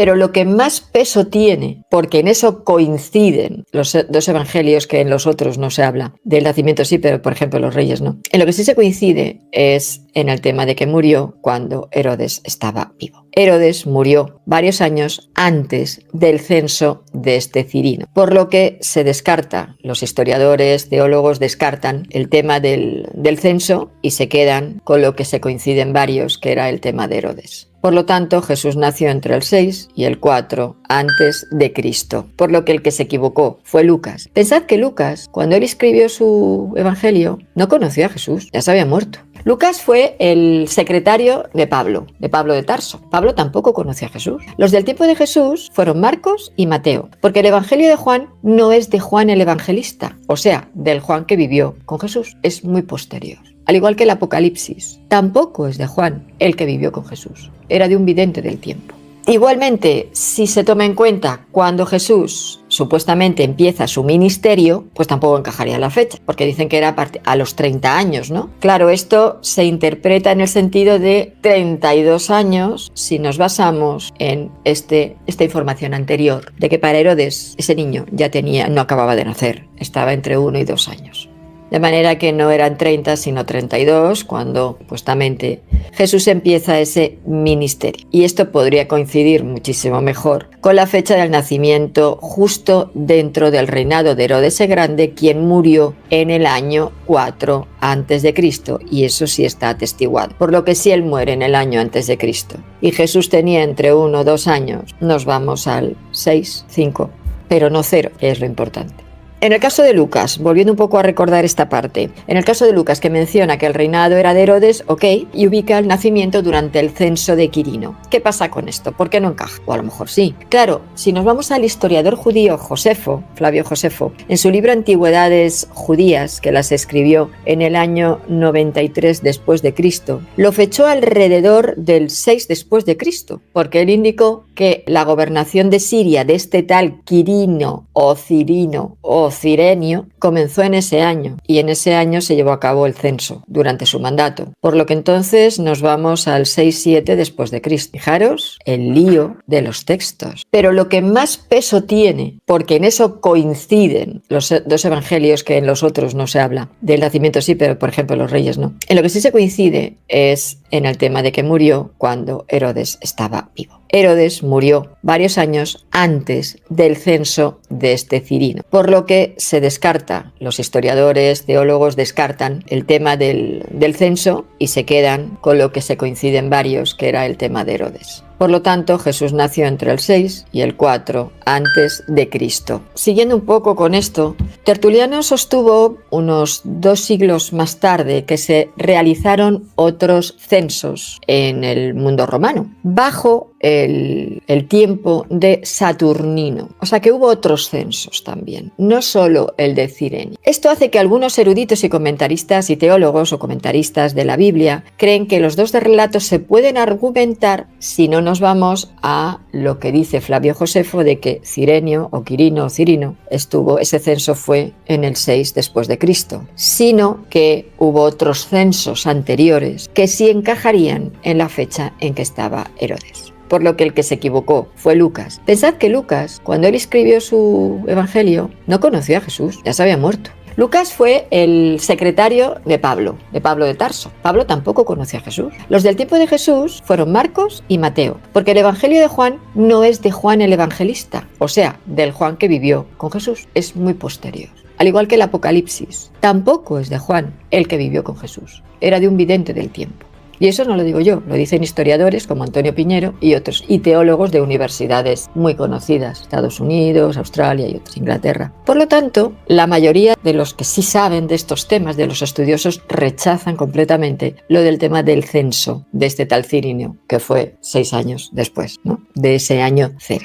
Pero lo que más peso tiene, porque en eso coinciden los dos evangelios que en los otros no se habla, del nacimiento sí, pero por ejemplo los reyes no. En lo que sí se coincide es en el tema de que murió cuando Herodes estaba vivo. Herodes murió varios años antes del censo de este Cirino, por lo que se descarta, los historiadores, teólogos descartan el tema del censo y se quedan con lo que se coinciden varios, que era el tema de Herodes. Por lo tanto, Jesús nació entre el 6 y el 4 antes de Cristo, por lo que el que se equivocó fue Lucas. Pensad que Lucas, cuando él escribió su evangelio, no conoció a Jesús, ya se había muerto. Lucas fue el secretario de Pablo de Tarso. Pablo tampoco conoció a Jesús. Los del tiempo de Jesús fueron Marcos y Mateo, porque el evangelio de Juan no es de Juan el evangelista, o sea, del Juan que vivió con Jesús, es muy posterior. Al igual que el Apocalipsis, tampoco es de Juan el que vivió con Jesús, era de un vidente del tiempo. Igualmente, si se toma en cuenta cuando Jesús supuestamente empieza su ministerio, pues tampoco encajaría la fecha, porque dicen que era a los 30 años, ¿no? Claro, esto se interpreta en el sentido de 32 años si nos basamos en esta información anterior, de que para Herodes ese niño ya no acababa de nacer, estaba entre 1 y 2 años. De manera que no eran 30, sino 32, cuando supuestamente Jesús empieza ese ministerio. Y esto podría coincidir muchísimo mejor con la fecha del nacimiento justo dentro del reinado de Herodes el Grande, quien murió en el año 4 antes de Cristo, y eso sí está atestiguado. Por lo que si él muere en el año antes de Cristo y Jesús tenía entre 1 o 2 años, nos vamos al 6, 5, pero no 0, que es lo importante. En el caso de Lucas, volviendo un poco a recordar esta parte, en el caso de Lucas, que menciona que el reinado era de Herodes, ok, y ubica el nacimiento durante el censo de Quirino. ¿Qué pasa con esto? ¿Por qué no encaja? O a lo mejor sí. Claro, si nos vamos al historiador judío Josefo, Flavio Josefo, en su libro Antigüedades Judías, que las escribió en el año 93 después de Cristo, lo fechó alrededor del 6 después de Cristo, porque él indicó que la gobernación de Siria de este tal Quirino o Cirino o Cirenio comenzó en ese año, y en ese año se llevó a cabo el censo durante su mandato, por lo que entonces nos vamos al 6-7 después de Cristo. Fijaros el lío de los textos, pero lo que más peso tiene, porque en eso coinciden los dos evangelios que en los otros no se habla, del nacimiento sí, pero por ejemplo los reyes no, en lo que sí se coincide es en el tema de que murió cuando Herodes estaba vivo. Herodes murió varios años antes del censo de este Cirino, por lo que se descarta, los historiadores, teólogos descartan el tema del censo y se quedan con lo que se coinciden varios, que era el tema de Herodes. Por lo tanto, Jesús nació entre el 6 y el 4 antes de Cristo. Siguiendo un poco con esto, Tertuliano sostuvo unos 2 siglos más tarde que se realizaron otros censos en el mundo romano, bajo el tiempo de Saturnino. O sea que hubo otros censos también, no solo el de Cirenio. Esto hace que algunos eruditos y comentaristas y teólogos o comentaristas de la Biblia creen que los dos relatos se pueden argumentar si no nos vamos a lo que dice Flavio Josefo de que Cirenio o Quirino o Cirino ese censo fue en el 6 después de Cristo, sino que hubo otros censos anteriores que sí encajarían en la fecha en que estaba Herodes. Por lo que el que se equivocó fue Lucas. Pensad que Lucas, cuando él escribió su evangelio, no conoció a Jesús, ya se había muerto. Lucas fue el secretario de Pablo de Tarso. Pablo tampoco conoció a Jesús. Los del tiempo de Jesús fueron Marcos y Mateo, porque el evangelio de Juan no es de Juan el evangelista, o sea, del Juan que vivió con Jesús, es muy posterior. Al igual que el Apocalipsis, tampoco es de Juan el que vivió con Jesús, era de un vidente del tiempo. Y eso no lo digo yo, lo dicen historiadores como Antonio Piñero y otros, y teólogos de universidades muy conocidas, Estados Unidos, Australia y otros, Inglaterra. Por lo tanto, la mayoría de los que sí saben de estos temas, de los estudiosos, rechazan completamente lo del tema del censo de este tal Cirenio, que fue 6 años después, ¿no?, de ese año 0.